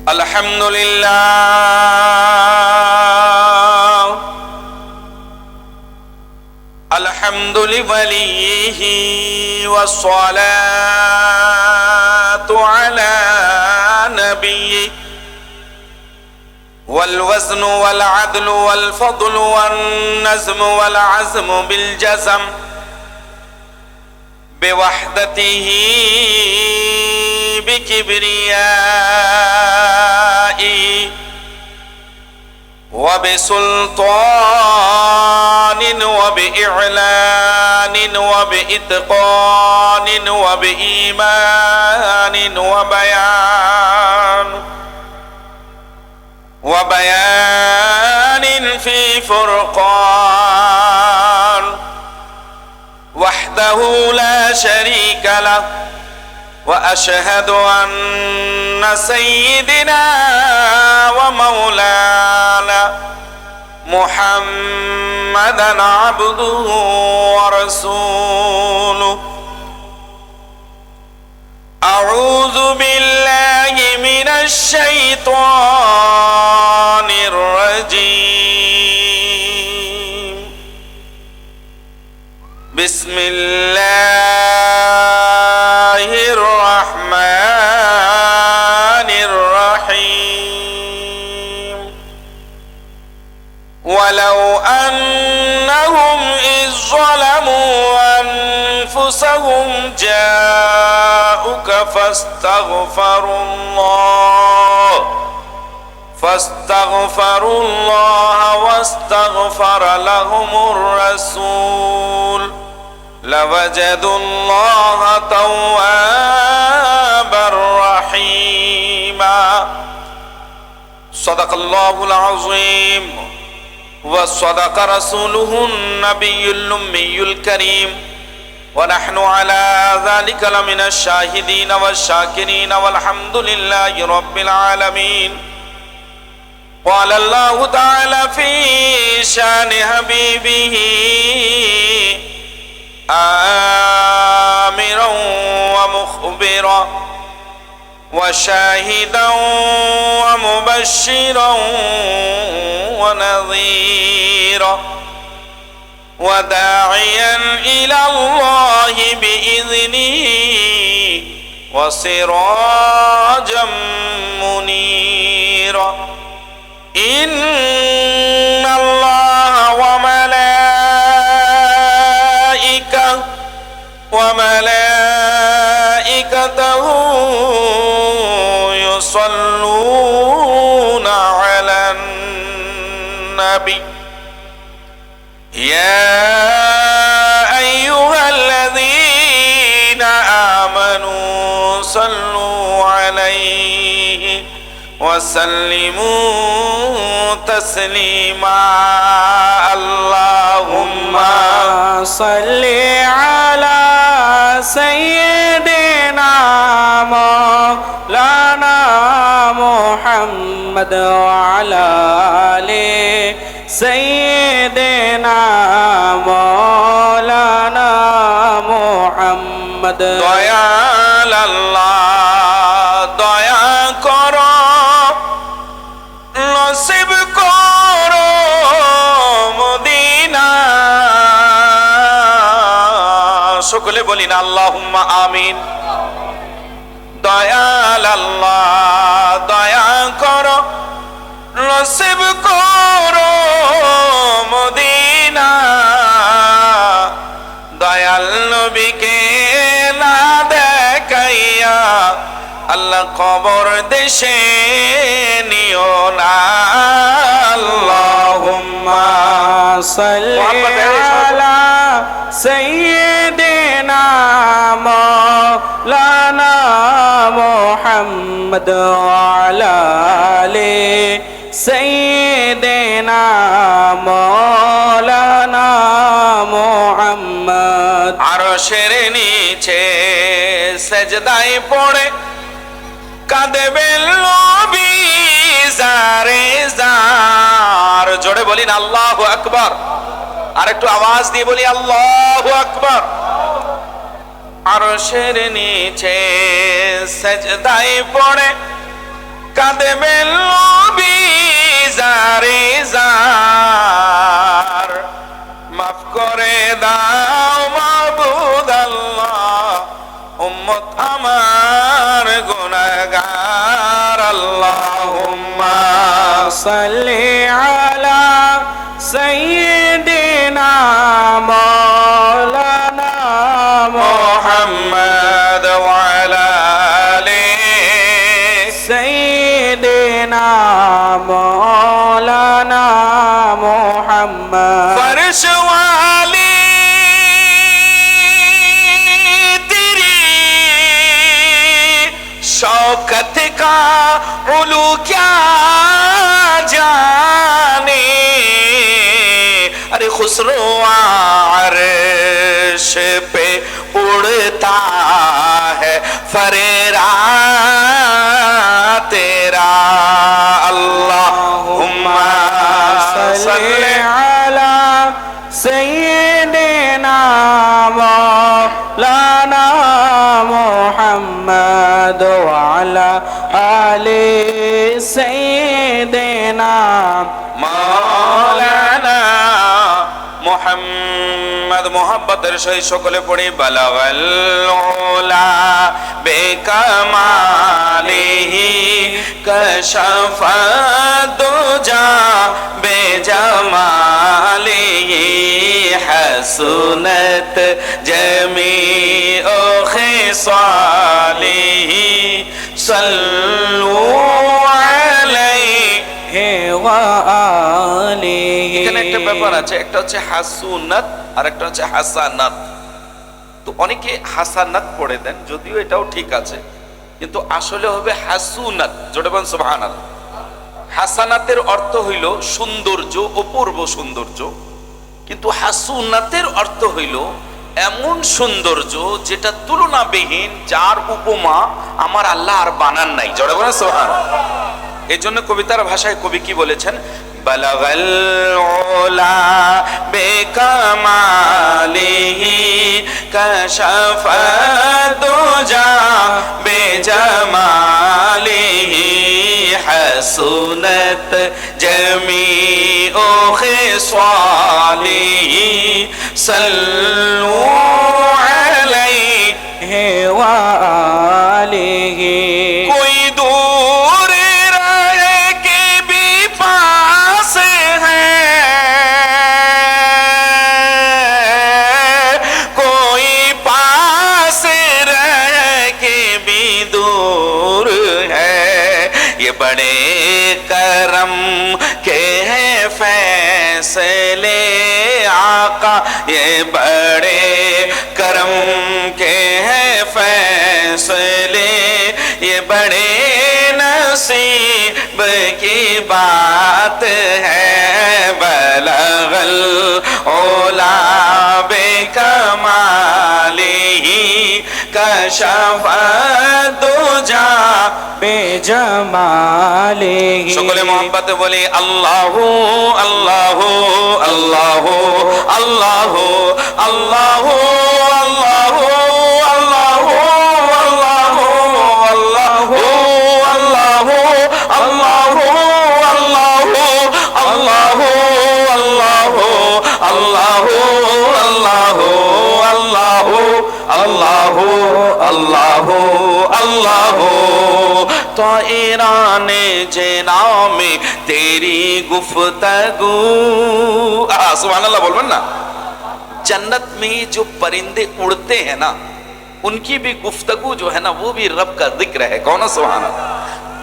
আলহামদুলিল্লাহ الحمد لوليه والصلاة على نبيه والوزن والعدل والفضل والنزم والعزم بالجزم بوحدته بكبريائه وبسلطان وبإعلان وبإتقان وبإيمان وبيان في فرقان وحده لا شريك له وأشهد أن سيدنا ومولانا محمدًا عبده ورسوله أعوذ بالله من الشيطان الرجيم بسم الله الرحمن الرحيم ولو أنهم إذ ظلموا أنفسهم جاءوك فاستغفروا الله واستغفر لهم الرسول لوجدوا الله توابا رحيما صدق الله العظيم وصدق رسوله النبي الأمي الكريم ونحن على ذلك لمن الشاهدين والشاكرين والحمد لله رب العالمين قال الله تعالى في شان حبيبه آمرا ومخبرا وشاهدا ومبشرا ونذيرا وداعيا إلى الله بإذنه وسراجا منيرا إن الله وملائكته يصلون على النبي يا أيها الذين آمنوا صلوا عليه وسلموا تسليما اللهم صل على سيدنا مولانا محمد وعلى آل سيدنا مولانا محمد দয়াল আল্লাহ দয়া করো নসিব করো মদিনা সকলে বলি না আল্লাহুম্মা আমিন দয়াল আল্লাহ দয়া করো নসিব করো মদিনা দয়াল নবীকে না দেখাইয়া আল্লাহ কবর দেশে নিও না আল্লাহুম্মা সাল্লি আলা সাইয়্যিদিনা মাওলানা মুহাম্মদ ওয়া আলা আলি সাইয়্যিদিনা মাওলানা মুহাম্মদ আরশের নিচে সেজদায় পড়ে কাঁদবেন নবী জারে জার জোরে বলিন আল্লাহু আকবার আর একটু আওয়াজ দিয়ে বলি আল্লাহু আকবার আরশের নিচে সেজদায় পড়ে কাঁদবেন গুনাহগার আল্লাহুম্মা সাল্লি আলা সাইয়্যিদিনা মাওলানা মুহাম্মদ ওয়া আলা আলি সাইয়্যিদিনা মাওলানা মুহাম্মদ फर्श वाली तेरी शौकत का उलू क्या जाने अरे खुसरो अर्श पे उड़ता है फरेरा तेरा अल्लाहुम्मा सल्ली على سيدنا مولانا محمد وعلى آل سيدنا মাওলানা মুহাম্মদ মোহাব্বতের সহিত সকলে পড়ি বালাগাল উলা বেকামালিহি কাশাফা দুজা বেজামালিহি হাসুনাত জামিউ খিসালিহি সাল্লু আলাইহি وآله এখানে একটা ব্যাপার আছে, একটা হচ্ছে হাসুনাত আর একটা হচ্ছে হাসানাত। তো অনেকে হাসানাত পড়ে দেন, যদিও এটাও ঠিক আছে, কিন্তু আসলে হবে হাসুনাত। জোরে বলেন সুবহানাল্লাহ। হাসানাতের অর্থ হইল সৌন্দর্য, অপূর্ব সৌন্দর্য, কিন্তু হাসুনাতের অর্থ হইল এমন সৌন্দর্য যেটা তুলনাবিহীন, যার উপমা আমার আল্লাহ আর বানান নাই। জোরে বলেন সুবহানাল্লাহ। এই জন্য কবিতার ভাষায় কবি কি বলেছেন, বালাগাল উলা বেকামালিহি কাশাফা দুজা বেজামালিহি হাসুনাত জামিউ খিসালিহি সাল্লু আলাইহি وآله कोई दूर रहे के भी पास है, कोई पास रहे के भी दूर है, ये बड़े करम के हैं फैसले आका, ये बड़े करम के हैं फैसले, ये बड़े नसीब की बात है। बलगल ओला बेकमालिही कशफा दुजा बेजमालिही সকলে মোহাম্মতে বলি আল্লাহু আল্লাহু আল্লাহু আল্লাহু আল্লাহু আল্লাহু আল্লাহু আল্লাহু আল্লাহু আল্লাহু আল্লাহু আল্লাহু আল্লাহু আল্লাহু আল্লাহু আল্লাহু আল্লাহু আল্লাহু আল্লাহু ताइराने जना में तेरी गुफ्तगू। सुभान अल्लाह बोल ना। जन्नत में जो परिंदे उड़ते हैं ना, उनकी भी गुफ्तगू जो है ना, वो भी रब का जिक्र है। कौन? सुभान अल्लाह।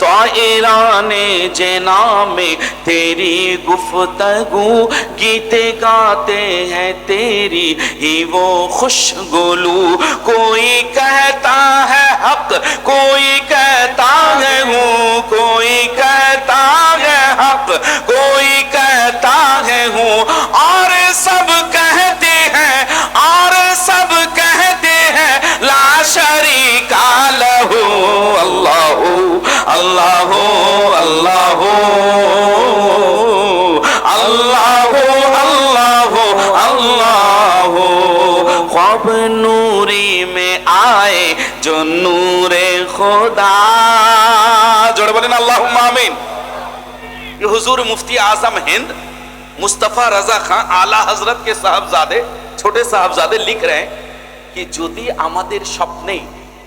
ताइराने जना में तेरी गुफ्तगू, गीते गाते हैं तेरी ही वो खुशगुलू। कोई कहता है हक, कोई कहता है हूँ, कोई कहता है हक, कोई कहता है हूँ, और सब कहते हैं, और सब कहते हैं ला शरीका लहू। अल्लाहू अल्लाहू अल्लाहू अल्लाहू अल्लाहू अल्लाहू। ख्वाब नूरी में आए जो नूरे खुदा। जोड़े बोले ना अल्लाहुम्मा आमीन। ये हुजूर मुफ्ती आजम हिंद मुस्तफा रजा खान आला हजरत के साहबजादे, छोटे साहबजादे लिख रहे हैं कि যদি আমাদের স্বপ্নে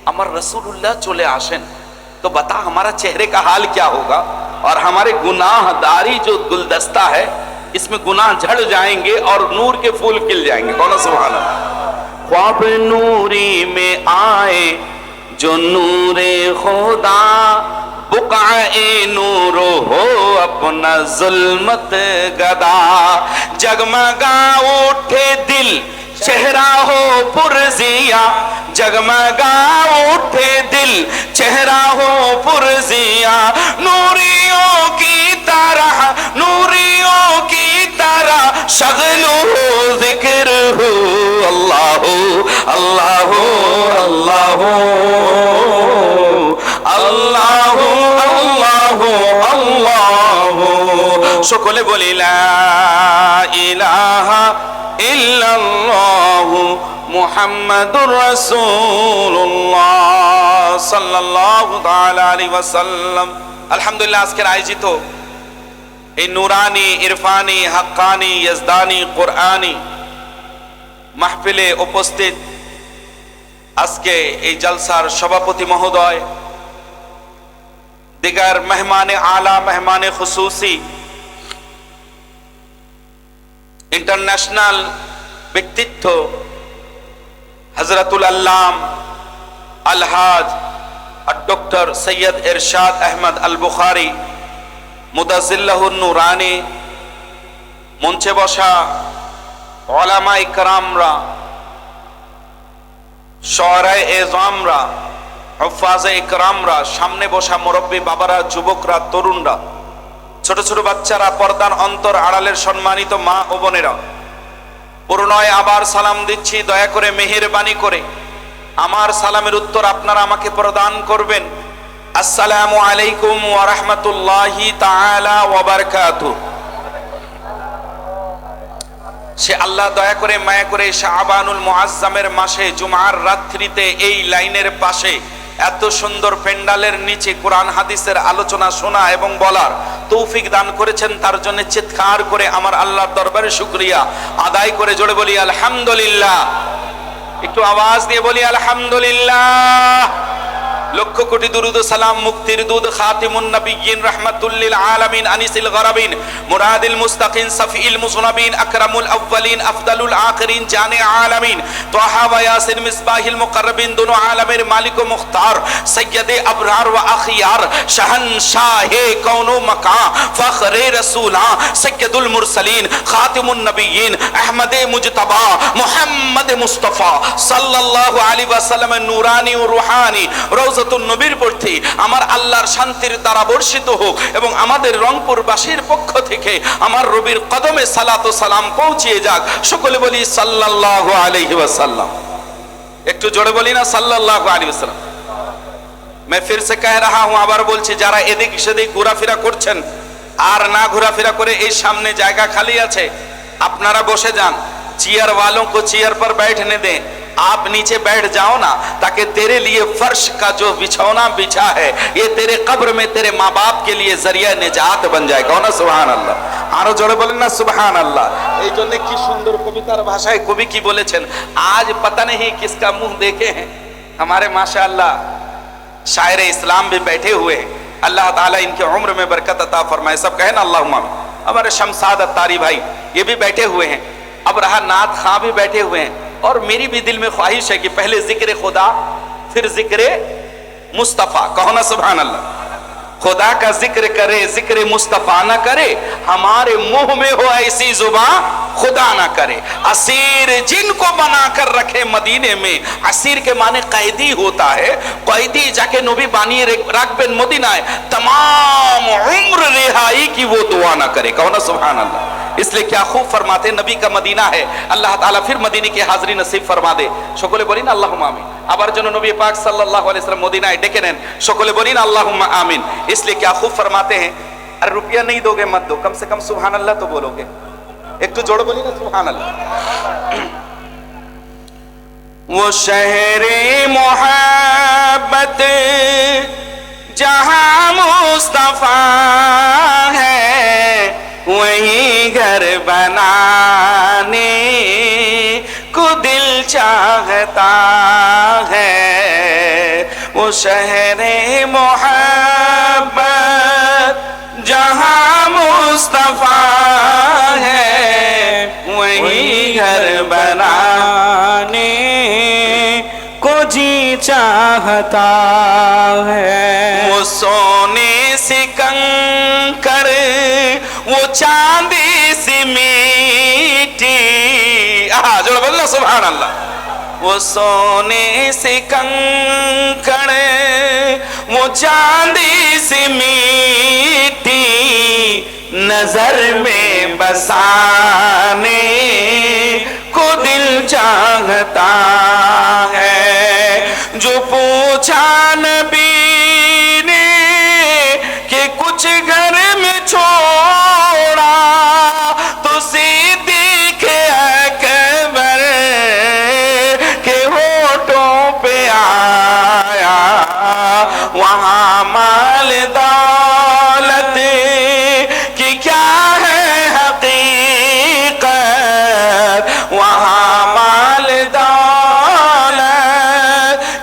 আমার রাসূলুল্লাহ চলে আসেন, तो बता हमारा चेहरे का हाल क्या होगा, और हमारे गुनाहदारी जो गुलदस्ता है इसमें गुनाह झड़ जाएंगे और नूर के फूल खिल जाएंगे। कौन सुभान अल्लाह। ख्वाब नूरी में आए जो नूरे खुदा, बुकाए नूरो हो अपना जुल्मत गदा, जगमगा उठे दिल चेहरा हो पुरजिया, जगमगा उठे दिल चेहरा हो पुरजिया, नूरियों की तरह, नूरियों की तरह शगलू हो जिक्र हो, अल्लाह अल्लाह अल्लाह अल्लाह अल्लाह अल्लाह। সকলে বলি লা ইলাহা ইল্লাল্লাহু মুহাম্মাদুর রাসূলুল্লাহ সাল্লাল্লাহু তাআলা আলাইহি ওয়াসাল্লাম। আলহামদুলিল্লাহ, আজকের আয়োজিত এই নুরানি, ইরফানি, হাক্কানি, ইয়াজদানি, কোরআনি মাহফিলে উপস্থিত আজকে এই জলসার সভাপতি মহোদয়, দিগার মেহমানে আলা, মেহমানে খুসুসি, इंटरनेशनल व्यक्तित्व हजरतुल अल्लाम अलहाज डॉक्टर सैयद इरशाद अहमद अल बुखारी मुदाजिल्लाहुन नूरानी, मंचे बसा उलामा इकरामरा, शुआराए एजामरा, हुफ्फाज़े इकरामरा, सामने बसा मुरब्बी बाबारा, যুবকরা, তরুণরা, ছোট ছোট বাচ্চারা, পর্দার অন্তর আড়ালের সম্মানিত মা ও বোনেরা, পুনরায় আবার সালাম দিচ্ছি। দয়া করে মেহেরবানি করে আমার সালামের উত্তর আপনারা আমাকে প্রদান করবেন। আসসালামু আলাইকুম ওয়া রাহমাতুল্লাহি তাআলা ওয়া বারাকাতুহু। সে আল্লাহ দয়া করে মায়া করে শাবানুল মুআজ্জামের মাসে জুমার রাত্রিতে এই লাইনের পাশে এত সুন্দর পেন্ডালের নিচে কোরআন হাদিসের আলোচনা শোনা এবং বলার তৌফিক দান করেছেন, তার জন্য চিৎকার করে আমার আল্লাহর দরবারে শুকরিয়া আদায় করে জোরে বলি আলহামদুলিল্লাহ। একটু আওয়াজ দিয়ে বলি আলহামদুলিল্লাহ। লক্ষ কোটি দুরুদ ও সালাম মুক্তির দুধ খাতিমুন নবিয়্যিন রাহমাতুল লিল আলামিন আনিসিল গরাবিন মুরাদিল মুস্তাকিন সফিল মুজনাবিন আকরামুল আউয়ালিন আফদালুল আখিরিন জানে আলামিন তাহা ওয়া ইয়াসিন মিসবাহিল মুকাররবিন দুনো আলামের মালিক ও মুখতার সৈয়দে আবরার ওয়া আখিয়ার শাহনশাহে কওন ও মাকান ফখরে রাসূলা সৈয়দুল মুরসালিন খাতিমুন নবিয়্যিন আহমদে মুজতবা মুহাম্মদ মুস্তাফা সাল্লাল্লাহু আলাইহি ওয়াসাল্লামের নূরানি ও রূহানি রওজাতুন নবীর প্রতি আমার আল্লাহর শান্তির দ্বারা বর্ষিত হোক, এবং আমাদের রংপুরবাসীর পক্ষ থেকে আমার রবির কদমে সালাত ও সালাম পৌঁছিয়ে যাক। সকলে বলি সাল্লাল্লাহু আলাইহি ওয়াসাল্লাম। একটু জোরে বলি না সাল্লাল্লাহু আলাইহি ওয়াসাল্লাম। मैं फिर से कह रहा हूं, আবার বলছি, যারা এদিক সেদিক ঘোরাফেরা করছেন আর না ঘোরাফেরা করে এই সামনে জায়গা খালি আছে, আপনারা বসে যান। चेयर वालों को चेयर पर बैठने दें, आप नीचे बैठ जाओ ना, ताकि तेरे लिए फर्श का जो बिछौना बिछा है ये तेरे कब्र में तेरे माँ बाप के लिए जरिया निजात बन जाए। कहो ना सुभान अल्लाह। आरो जोड़े बोलें ना सुभान अल्लाह। এই জন্য কি সুন্দর কবিতার ভাষায় কবি কি বলেছেন, आज पता नहीं किसका मुंह देखे हैं, हमारे माशाअल्लाह शायर इस्लाम भी बैठे हुए हैं। अल्लाह ताला इनके उम्र में बरकत अता फरमाए। सब कहे ना अल्लाहुम्मा। हमारे शमसाद अत्तारी भाई ये भी बैठे हुए हैं, अब रहा नात खां भी बैठे हुए हैं, और मेरी भी दिल में ख्वाहिश है कि पहले जिक्र खुदा फिर जिक्र मुस्तफा। कहो ना सुभान अल्लाह। खुदा का जिक्र करे, जिक्र मुस्तफा ना करे, हमारे मुंह में हो ऐसी जुबान खुदा ना करे। असीर जिनको बना कर रखे मदीने में, असीर के माने कैदी होता है, कैदी जाके नबी बानिए रखबेन मदीनाय, तमाम उम्र रिहाई की वो दुआ ना करे। कहो ना सुभान अल्लाह। इसलिए क्या खूब फरमाते, नबी का मदीना है, अल्लाह ताला फिर मदीने की हाजिरी नसीब फरमा दे। সকলে বলি না আল্লাহুম্মা আমিন। আবার যেন নবী পাক সাল্লাল্লাহু अलैहि वसल्लम मदीनाয় ডেকে নেন। সকলে বলি না আল্লাহুম্মা আমিন। इसलिए क्या खूब फरमाते हैं, अरे रुपया नहीं दोगे मत दो, कम से कम सुभान अल्लाह तो बोलोगे। एक तो जोड़ बोली ना सुभान अल्लाह। वो शहरे मोहब्बत जहां मुस्तफा है, वहीं घर बनाने को दिल चाहता है। वो शहर मोहब्बत जहाँ मुस्तफा है वही घर बना बनाने को जी चाहता है। वो सोने से कंकर वो चांदी सी मीठी जोड़ बोलना सुभान अल्लाह। वो सोने से कंकड़ वो चांदी सी मीठी नजर में बसाने को दिल चाहता है। जो पूछा नबी ने कि कुछ घर में छोड़ा तो सिद्दीक़ अकबर के होठों पे आया वहाँ माल दौलत की क्या है हकीकत, वहाँ माल दौलत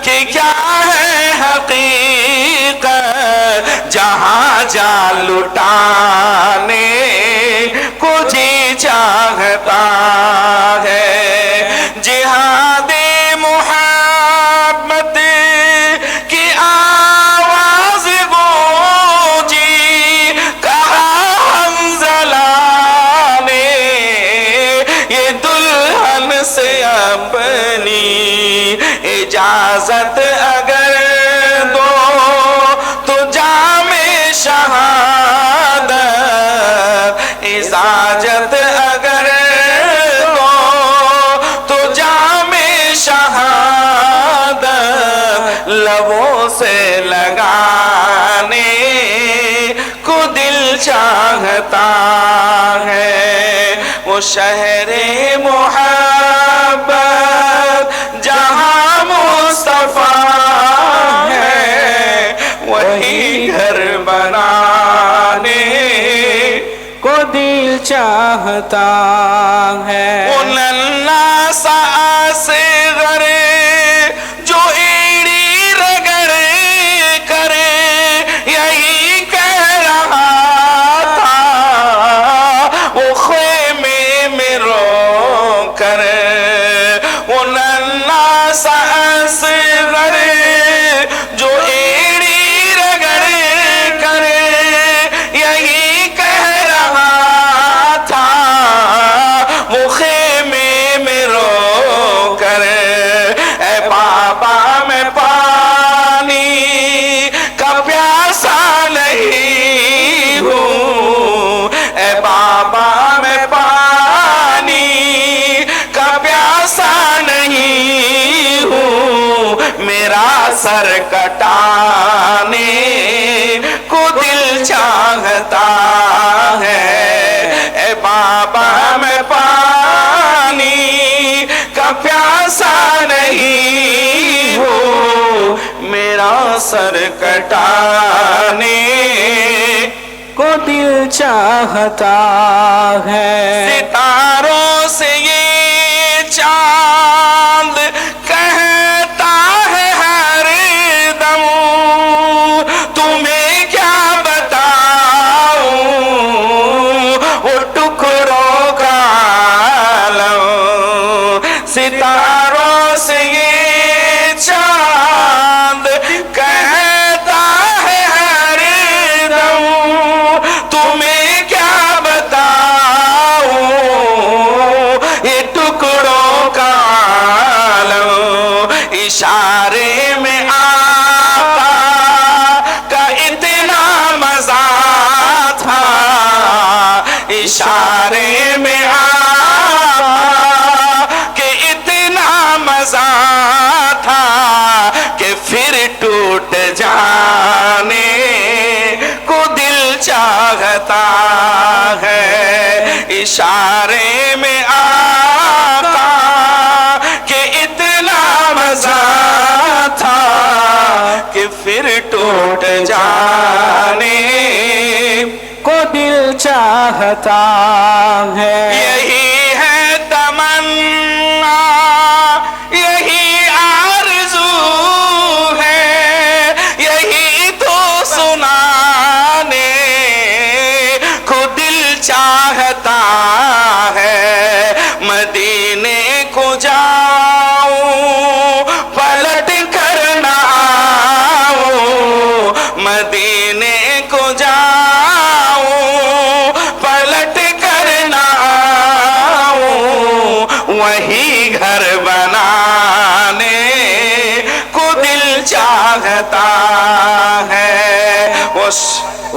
की क्या है हकीकत, जहाँ जा लुटाने को जी चाहता है। जिहादे मुहब्बत की आवाज गूंजी कहा हमज़ला ने ये दुल्हन से अपनी इजाजत अगर दो तो जामे शहादत इजाजत अगर दो तो जामे शहादत लबों से लगाने को दिल चाहता है। वो शहर मोहब्बत जहाँ मुस्तफा है वही घर बनाने को दिल चाहता है। वो नन्ना सा से गरे जो एड़ी रगड़े करे यही कह रहा था वो खेमे में रो कर। वो नन्ना सा से गरे जो एड़ी रगड़े करे यही कह रहा था वो खेमे में रो कर। ए बाबा मैं पानी का प्यासा नहीं हूँ, ए बाबा मैं पानी का प्यासा नहीं हूँ, मेरा सर कटाने को दिल चाहता है। ए बाबा मैं पानी का प्यासा नहीं हूँ, मेरा सर कटाने को दिल चाहता है। सितारों से ये चांद कहता है हर दम तुम्हें क्या बताऊं वो टुकड़ों का आलम। सितारों से ये चांद कहता है हर दम तुम्हें क्या बताऊं ये टुकड़ों का आलम। इशारे में आका का इतना मजा था, इशारे में आका के इतना मजा था कि फिर टूट जाने को दिल चाहता है। इशारे में आका के इतना मजा था कि फिर टूट जाने को दिल चाहता है। यही है तमन्ना यही आरज़ू है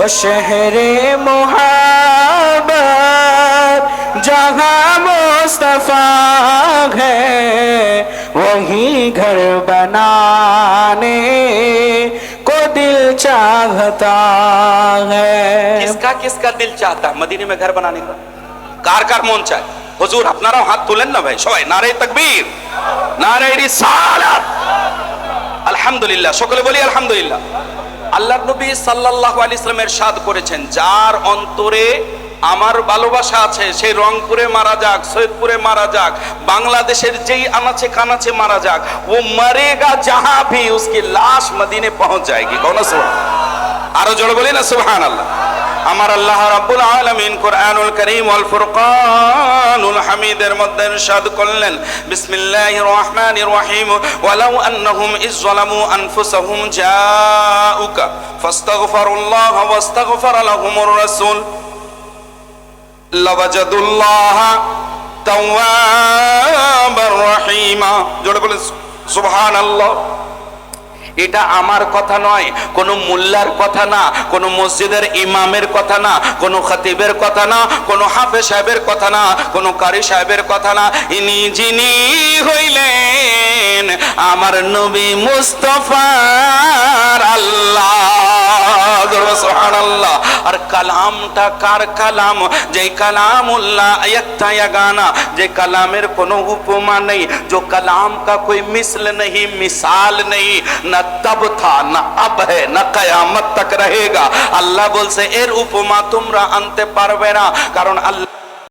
वो शहरे मोहब्बत जहाँ मुस्तफा है वही घर बनाने को दिल चाहता है। किसका किसका दिल चाहता है मदीने में घर बनाने का? कार कार মন চায়? হুজুর আপনারাও হাত তুলেন না ভাই, সবাই নারে তাকবীর, নারে রিসালাত, আলহামদুলিল্লাহ, সকলে বলি আলহামদুলিল্লাহ। আল্লাহর নবী সাল্লাল্লাহু আলাইহি ওয়াসাল্লাম ইরশাদ করেছেন, যার অন্তরে আমার ভালোবাসা আছে সে রংপুরে মারা যাক, সৈয়দপুরে মারা যাক, বাংলাদেশের যেই আনাচে কানাচে মারা যাক, ও মরেগা जहां भी उसकी लाश मदीने पहुंच जाएगी। कौन सुभान, আরো জোরে বলি না সুবহানাল্লাহ। আমার আল্লাহ রাব্বুল আলামিন কুরআনুল কারীম ওয়াল ফুরকানুল হামিদের মধ্যে ইরশাদ করলেন, বিসমিল্লাহির রহমানির রহিম, ওয়ালাউ আন্নাহুম ইয যালামু আনফুসাহুম জাউকা ফাস্তাগফিরুল্লাহ ওয়াস্তাগফারা লাহুমুর রাসূল লাওয়াজাদুল্লাহ তাওয়াবার রহিমা। জোরে বলেন সুবহানাল্লাহ। এটা আমার কথা নয়, কোন মোল্লার কথা না, কোন মসজিদের ইমামের কথা না, কোন খতিবের কথা না, কোন হাফেজ সাহেবের কথা না, কোন কারি সাহেবের কথা না, ইনি যিনি হইলেন আমার নবী মুস্তাফার আল্লাহ। সুবহানাল্লাহ। আর কালামটা কার কালাম? যে কালামুল্লাহ একটা গানা, যে কালামের কোনো উপমা নেই, जो कलाम का कोई मिसल नहीं, मिसाल नहीं, न तब था न अब है न कयामत तक रहेगा। আল্লাহ বলছে এর উপমা তোমরা আনতে পারবে না, কারণ আল্লাহ